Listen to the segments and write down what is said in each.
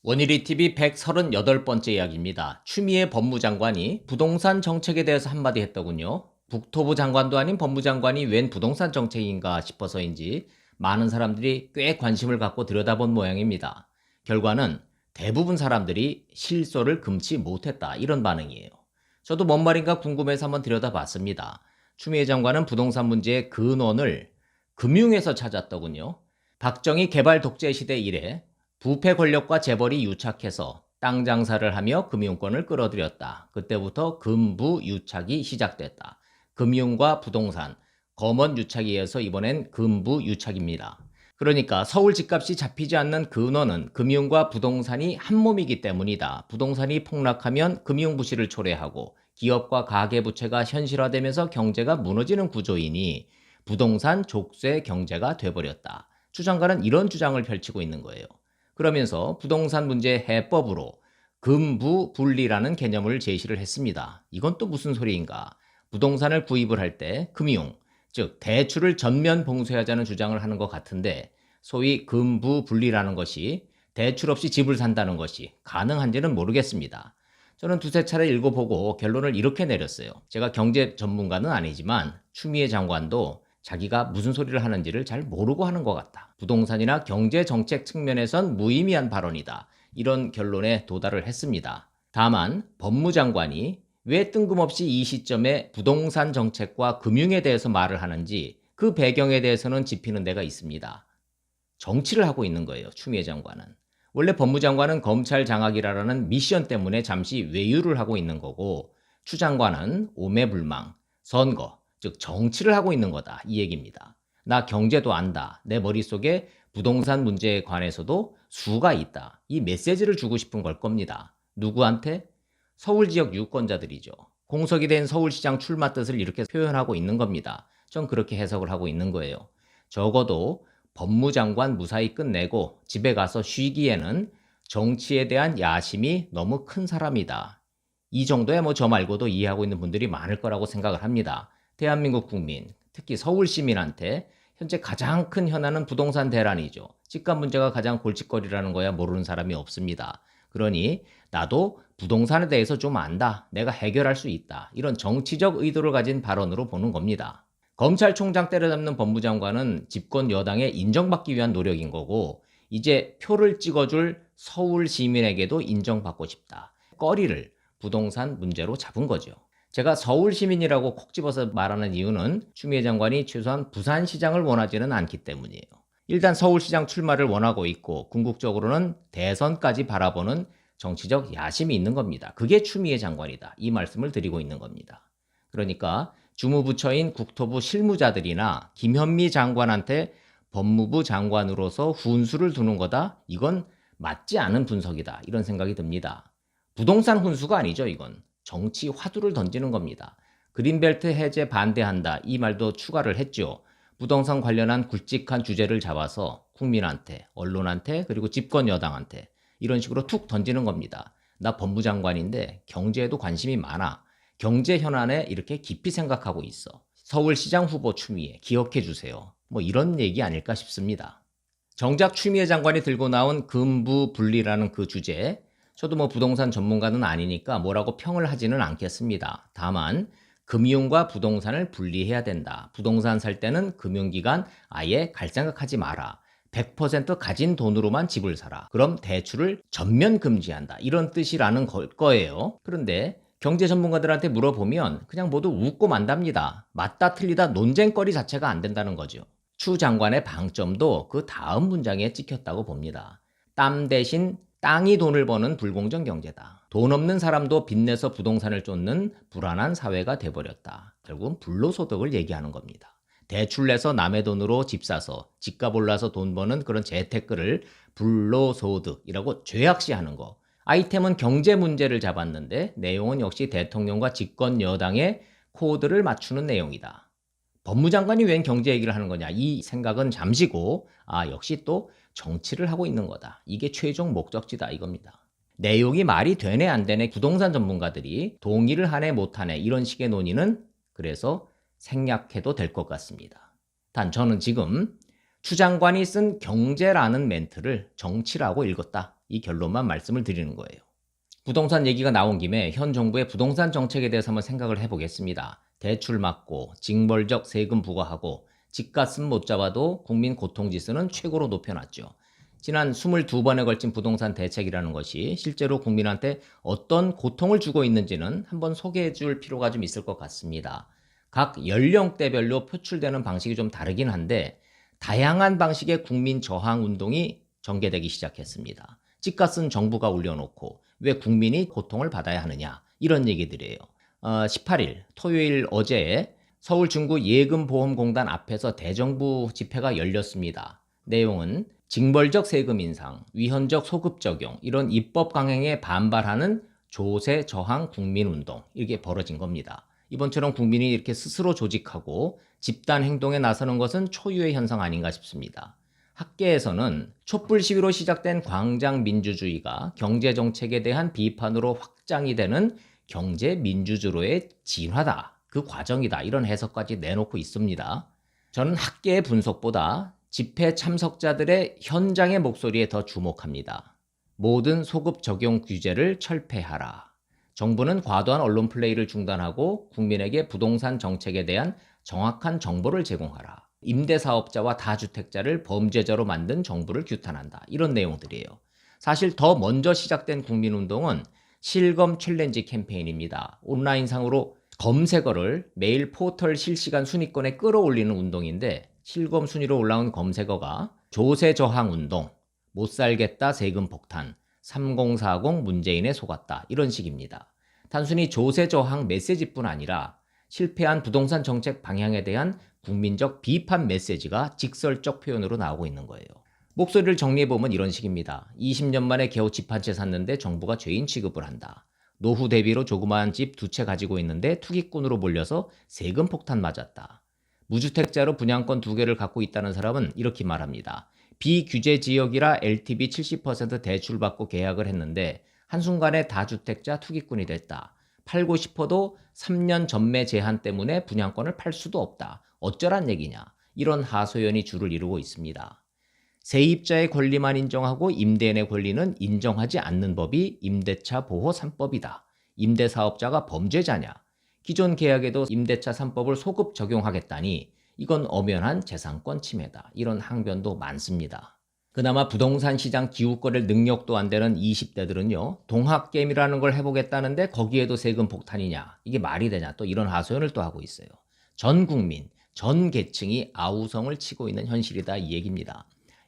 원일이TV 138번째 이야기입니다. 추미애 법무장관이 부동산 정책에 대해서 한마디 했더군요. 국토부 장관도 아닌 법무장관이 웬 부동산 정책인가 싶어서인지 많은 사람들이 꽤 관심을 갖고 들여다본 모양입니다. 결과는 대부분 사람들이 실소를 금치 못했다, 이런 반응이에요. 저도 뭔 말인가 궁금해서 한번 들여다봤습니다. 추미애 장관은 부동산 문제의 근원을 금융에서 찾았더군요. 박정희 개발 독재 시대 이래 부패 권력과 재벌이 유착해서 땅 장사를 하며 금융권을 끌어들였다. 그때부터 금부유착이 시작됐다. 금융과 부동산, 검언유착에 이어서 이번엔 금부유착입니다. 그러니까 서울 집값이 잡히지 않는 근원은 금융과 부동산이 한몸이기 때문이다. 부동산이 폭락하면 금융부실을 초래하고 기업과 가계부채가 현실화되면서 경제가 무너지는 구조이니 부동산 족쇄 경제가 돼버렸다. 추 장관은 이런 주장을 펼치고 있는 거예요. 그러면서 부동산 문제 해법으로 금부분리라는 개념을 제시를 했습니다. 이건 또 무슨 소리인가? 부동산을 구입을 할 때 금융, 즉 대출을 전면 봉쇄하자는 주장을 하는 것 같은데, 소위 금부분리라는 것이 대출 없이 집을 산다는 것이 가능한지는 모르겠습니다. 저는 두세 차례 읽어보고 결론을 이렇게 내렸어요. 제가 경제 전문가는 아니지만 추미애 장관도 자기가 무슨 소리를 하는지를 잘 모르고 하는 것 같다. 부동산이나 경제 정책 측면에선 무의미한 발언이다. 이런 결론에 도달을 했습니다. 다만 법무장관이 왜 뜬금없이 이 시점에 부동산 정책과 금융에 대해서 말을 하는지 그 배경에 대해서는 짚히는 데가 있습니다. 정치를 하고 있는 거예요, 추미애 장관은. 원래 법무장관은 검찰 장악이라는 미션 때문에 잠시 외유를 하고 있는 거고, 추 장관은 오매불망, 선거, 즉 정치를 하고 있는 거다, 이 얘기입니다. 나 경제도 안다. 내 머릿속에 부동산 문제에 관해서도 수가 있다. 이 메시지를 주고 싶은 걸 겁니다. 누구한테? 서울 지역 유권자들이죠. 공석이 된 서울시장 출마 뜻을 이렇게 표현하고 있는 겁니다. 전 그렇게 해석을 하고 있는 거예요. 적어도 법무장관 무사히 끝내고 집에 가서 쉬기에는 정치에 대한 야심이 너무 큰 사람이다. 이 정도야 뭐 저 말고도 이해하고 있는 분들이 많을 거라고 생각을 합니다. 대한민국 국민, 특히 서울 시민한테 현재 가장 큰 현안은 부동산 대란이죠. 집값 문제가 가장 골칫거리라는 거야 모르는 사람이 없습니다. 그러니 나도 부동산에 대해서 좀 안다. 내가 해결할 수 있다. 이런 정치적 의도를 가진 발언으로 보는 겁니다. 검찰총장 때려잡는 법무장관은 집권 여당에 인정받기 위한 노력인 거고, 이제 표를 찍어줄 서울 시민에게도 인정받고 싶다. 꺼리를 부동산 문제로 잡은 거죠. 제가 서울 시민이라고 콕 집어서 말하는 이유는 추미애 장관이 최소한 부산시장을 원하지는 않기 때문이에요. 일단 서울시장 출마를 원하고 있고 궁극적으로는 대선까지 바라보는 정치적 야심이 있는 겁니다. 그게 추미애 장관이다. 이 말씀을 드리고 있는 겁니다. 그러니까 주무부처인 국토부 실무자들이나 김현미 장관한테 법무부 장관으로서 훈수를 두는 거다. 이건 맞지 않은 분석이다. 이런 생각이 듭니다. 부동산 훈수가 아니죠, 이건. 정치 화두를 던지는 겁니다. 그린벨트 해제 반대한다, 이 말도 추가를 했죠. 부동산 관련한 굵직한 주제를 잡아서 국민한테, 언론한테, 그리고 집권 여당한테 이런 식으로 툭 던지는 겁니다. 나 법무장관인데 경제에도 관심이 많아. 경제 현안에 이렇게 깊이 생각하고 있어. 서울시장 후보 추미애 기억해 주세요. 뭐 이런 얘기 아닐까 싶습니다. 정작 추미애 장관이 들고 나온 금부분리라는 그 주제, 저도 뭐 부동산 전문가는 아니니까 뭐라고 평을 하지는 않겠습니다. 다만 금융과 부동산을 분리해야 된다. 부동산 살 때는 금융기관 아예 갈 생각하지 마라. 100% 가진 돈으로만 집을 사라. 그럼 대출을 전면 금지한다. 이런 뜻이라는 거예요. 그런데 경제 전문가들한테 물어보면 그냥 모두 웃고 만답니다. 맞다 틀리다 논쟁거리 자체가 안 된다는 거죠. 추 장관의 방점도 그 다음 문장에 찍혔다고 봅니다. 땀 대신 땅이 돈을 버는 불공정 경제다. 돈 없는 사람도 빚내서 부동산을 쫓는 불안한 사회가 돼버렸다. 결국은 불로소득을 얘기하는 겁니다. 대출 내서 남의 돈으로 집 사서 집값 올라서 돈 버는 그런 재테크를 불로소득이라고 죄악시하는 거. 아이템은 경제 문제를 잡았는데 내용은 역시 대통령과 집권 여당의 코드를 맞추는 내용이다. 법무장관이 웬 경제 얘기를 하는 거냐, 이 생각은 잠시고, 역시 또 정치를 하고 있는 거다. 이게 최종 목적지다, 이겁니다. 내용이 말이 되네 안 되네 부동산 전문가들이 동의를 하네 못하네 이런 식의 논의는 그래서 생략해도 될 것 같습니다. 단 저는 지금 추 장관이 쓴 경제라는 멘트를 정치라고 읽었다. 이 결론만 말씀을 드리는 거예요. 부동산 얘기가 나온 김에 현 정부의 부동산 정책에 대해서 한번 생각을 해보겠습니다. 대출 막고 징벌적 세금 부과하고 집값은 못 잡아도 국민 고통지수는 최고로 높여놨죠. 지난 22번에 걸친 부동산 대책이라는 것이 실제로 국민한테 어떤 고통을 주고 있는지는 한번 소개해 줄 필요가 좀 있을 것 같습니다. 각 연령대별로 표출되는 방식이 좀 다르긴 한데 다양한 방식의 국민 저항 운동이 전개되기 시작했습니다. 집값은 정부가 올려놓고 왜 국민이 고통을 받아야 하느냐, 이런 얘기들이에요. 18일 토요일 어제 서울 중구 예금보험공단 앞에서 대정부 집회가 열렸습니다. 내용은 징벌적 세금 인상, 위헌적 소급 적용, 이런 입법 강행에 반발하는 조세 저항 국민운동, 이렇게 벌어진 겁니다. 이번처럼 국민이 이렇게 스스로 조직하고 집단 행동에 나서는 것은 초유의 현상 아닌가 싶습니다. 학계에서는 촛불 시위로 시작된 광장 민주주의가 경제정책에 대한 비판으로 확장이 되는 경제 민주주의의 진화다, 그 과정이다, 이런 해석까지 내놓고 있습니다. 저는 학계의 분석보다 집회 참석자들의 현장의 목소리에 더 주목합니다. 모든 소급 적용 규제를 철폐하라. 정부는 과도한 언론 플레이를 중단하고 국민에게 부동산 정책에 대한 정확한 정보를 제공하라. 임대사업자와 다주택자를 범죄자로 만든 정부를 규탄한다. 이런 내용들이에요. 사실 더 먼저 시작된 국민운동은 실검 챌린지 캠페인입니다. 온라인상으로 검색어를 매일 포털 실시간 순위권에 끌어올리는 운동인데 실검 순위로 올라온 검색어가 조세 저항 운동, 못 살겠다 세금 폭탄, 3040 문재인에 속았다, 이런 식입니다. 단순히 조세 저항 메시지뿐 아니라 실패한 부동산 정책 방향에 대한 국민적 비판 메시지가 직설적 표현으로 나오고 있는 거예요. 목소리를 정리해보면 이런 식입니다. 20년 만에 겨우 집 한 채 샀는데 정부가 죄인 취급을 한다. 노후 대비로 조그마한 집 2채 가지고 있는데 투기꾼으로 몰려서 세금 폭탄 맞았다. 무주택자로 분양권 2개를 갖고 있다는 사람은 이렇게 말합니다. 비규제 지역이라 LTV 70% 대출받고 계약을 했는데 한순간에 다주택자 투기꾼이 됐다. 팔고 싶어도 3년 전매 제한 때문에 분양권을 팔 수도 없다. 어쩌란 얘기냐. 이런 하소연이 주를 이루고 있습니다. 세입자의 권리만 인정하고 임대인의 권리는 인정하지 않는 법이 임대차 보호 3법이다. 임대사업자가 범죄자냐? 기존 계약에도 임대차 3법을 소급 적용하겠다니 이건 엄연한 재산권 침해다. 이런 항변도 많습니다. 그나마 부동산 시장 기웃거릴 능력도 안 되는 20대들은요. 동학개미라는 걸 해보겠다는데 거기에도 세금 폭탄이냐. 이게 말이 되냐. 또 이런 하소연을 또 하고 있어요. 전 국민, 전 계층이 아우성을 치고 있는 현실이다, 이 얘기입니다.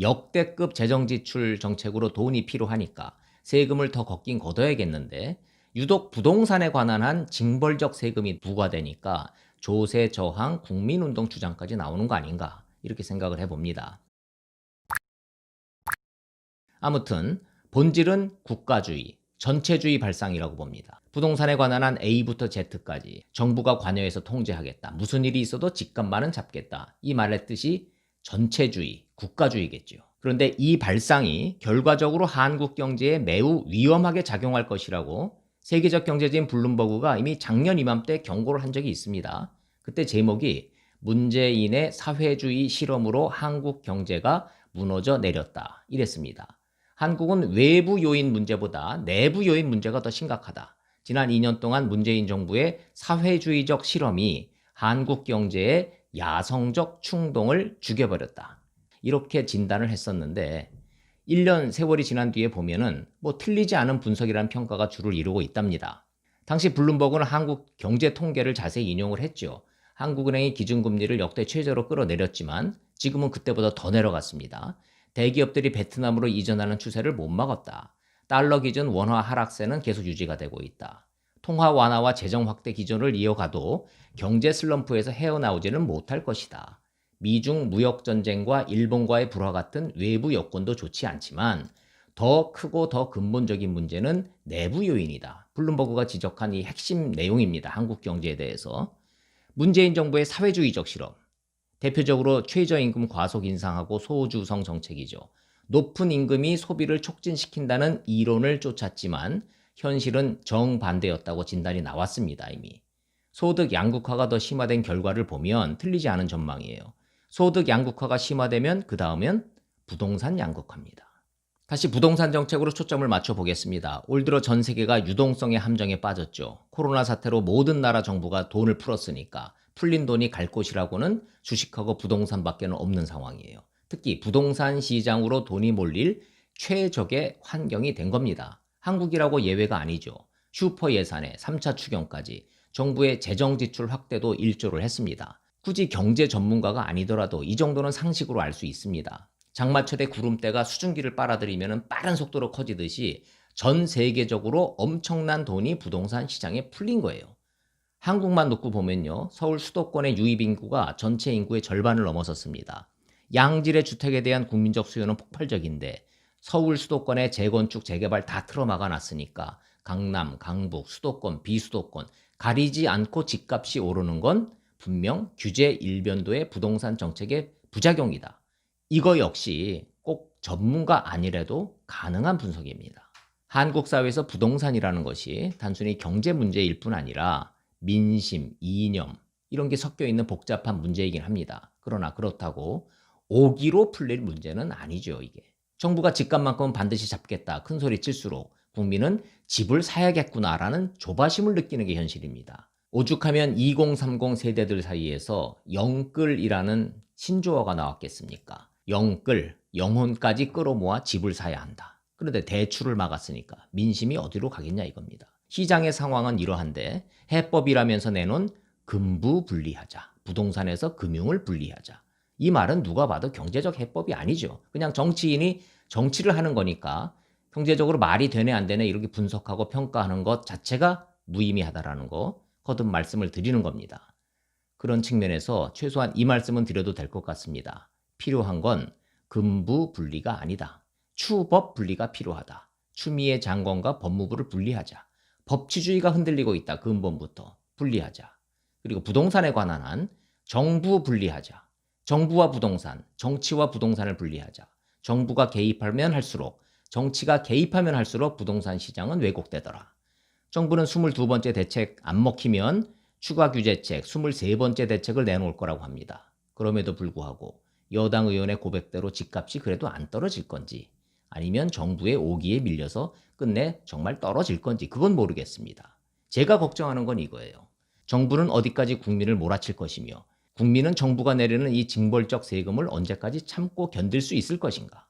역대급 재정지출 정책으로 돈이 필요하니까 세금을 더 걷긴 걷어야겠는데 유독 부동산에 관한 한 징벌적 세금이 부과되니까 조세 저항 국민운동 주장까지 나오는 거 아닌가, 이렇게 생각을 해봅니다. 아무튼 본질은 국가주의, 전체주의 발상이라고 봅니다. 부동산에 관한 한 A부터 Z까지 정부가 관여해서 통제하겠다. 무슨 일이 있어도 집값만은 잡겠다. 이 말의 뜻이 전체주의, 국가주의겠죠. 그런데 이 발상이 결과적으로 한국 경제에 매우 위험하게 작용할 것이라고 세계적 경제지인 블룸버그가 이미 작년 이맘때 경고를 한 적이 있습니다. 그때 제목이 문재인의 사회주의 실험으로 한국 경제가 무너져 내렸다, 이랬습니다. 한국은 외부 요인 문제보다 내부 요인 문제가 더 심각하다. 지난 2년 동안 문재인 정부의 사회주의적 실험이 한국 경제의 야성적 충동을 죽여버렸다. 이렇게 진단을 했었는데 1년 세월이 지난 뒤에 보면은 틀리지 않은 분석이라는 평가가 주를 이루고 있답니다. 당시 블룸버그는 한국 경제 통계를 자세히 인용을 했죠. 한국은행이 기준금리를 역대 최저로 끌어내렸지만 지금은 그때보다 더 내려갔습니다. 대기업들이 베트남으로 이전하는 추세를 못 막았다. 달러 기준 원화 하락세는 계속 유지가 되고 있다. 통화 완화와 재정 확대 기조를 이어가도 경제 슬럼프에서 헤어나오지는 못할 것이다. 미중 무역 전쟁과 일본과의 불화 같은 외부 여건도 좋지 않지만 더 크고 더 근본적인 문제는 내부 요인이다. 블룸버그가 지적한 이 핵심 내용입니다. 한국 경제에 대해서. 문재인 정부의 사회주의적 실험. 대표적으로 최저임금 과속 인상하고 소주성 정책이죠. 높은 임금이 소비를 촉진시킨다는 이론을 쫓았지만 현실은 정반대였다고 진단이 나왔습니다. 이미. 소득 양극화가 더 심화된 결과를 보면 틀리지 않은 전망이에요. 소득 양극화가 심화되면 그 다음은 부동산 양극화입니다. 다시 부동산 정책으로 초점을 맞춰 보겠습니다. 올 들어 전 세계가 유동성의 함정에 빠졌죠. 코로나 사태로 모든 나라 정부가 돈을 풀었으니까 풀린 돈이 갈 곳이라고는 주식하고 부동산밖에는 없는 상황이에요. 특히 부동산 시장으로 돈이 몰릴 최적의 환경이 된 겁니다. 한국이라고 예외가 아니죠. 슈퍼 예산에 3차 추경까지 정부의 재정 지출 확대도 일조를 했습니다. 굳이 경제 전문가가 아니더라도 이 정도는 상식으로 알 수 있습니다. 장마철에 구름대가 수증기를 빨아들이면 빠른 속도로 커지듯이 전 세계적으로 엄청난 돈이 부동산 시장에 풀린 거예요. 한국만 놓고 보면요. 서울 수도권의 유입 인구가 전체 인구의 절반을 넘어섰습니다. 양질의 주택에 대한 국민적 수요는 폭발적인데 서울 수도권의 재건축, 재개발 다 틀어막아 놨으니까 강남, 강북, 수도권, 비수도권 가리지 않고 집값이 오르는 건 분명 규제 일변도의 부동산 정책의 부작용이다. 이거 역시 꼭 전문가 아니래도 가능한 분석입니다. 한국 사회에서 부동산이라는 것이 단순히 경제 문제일 뿐 아니라 민심, 이념 이런 게 섞여 있는 복잡한 문제이긴 합니다. 그러나 그렇다고 오기로 풀릴 문제는 아니죠, 이게. 정부가 집값만큼은 반드시 잡겠다. 큰 소리 칠수록 국민은 집을 사야겠구나라는 조바심을 느끼는 게 현실입니다. 오죽하면 2030 세대들 사이에서 영끌이라는 신조어가 나왔겠습니까? 영끌, 영혼까지 끌어모아 집을 사야 한다. 그런데 대출을 막았으니까 민심이 어디로 가겠냐 이겁니다. 시장의 상황은 이러한데 해법이라면서 내놓은 금부 분리하자, 부동산에서 금융을 분리하자. 이 말은 누가 봐도 경제적 해법이 아니죠. 그냥 정치인이 정치를 하는 거니까 경제적으로 말이 되네 안 되네 이렇게 분석하고 평가하는 것 자체가 무의미하다라는 거 거듭 말씀을 드리는 겁니다. 그런 측면에서 최소한 이 말씀은 드려도 될 것 같습니다. 필요한 건 금부 분리가 아니다. 추법 분리가 필요하다. 추미애 장관과 법무부를 분리하자. 법치주의가 흔들리고 있다. 근본부터 분리하자. 그리고 부동산에 관한 한 정부 분리하자. 정부와 부동산, 정치와 부동산을 분리하자. 정부가 개입하면 할수록, 정치가 개입하면 할수록 부동산 시장은 왜곡되더라. 정부는 22번째 대책 안 먹히면 추가 규제책 23번째 대책을 내놓을 거라고 합니다. 그럼에도 불구하고 여당 의원의 고백대로 집값이 그래도 안 떨어질 건지 아니면 정부의 오기에 밀려서 끝내 정말 떨어질 건지 그건 모르겠습니다. 제가 걱정하는 건 이거예요. 정부는 어디까지 국민을 몰아칠 것이며 국민은 정부가 내리는 이 징벌적 세금을 언제까지 참고 견딜 수 있을 것인가.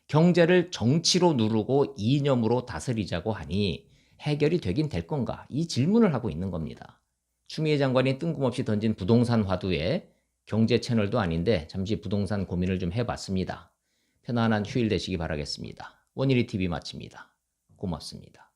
경제를 정치로 누르고 이념으로 다스리자고 하니 해결이 되긴 될 건가? 이 질문을 하고 있는 겁니다. 추미애 장관이 뜬금없이 던진 부동산 화두에 경제 채널도 아닌데 잠시 부동산 고민을 좀 해봤습니다. 편안한 휴일 되시기 바라겠습니다. 원일이 TV 마칩니다. 고맙습니다.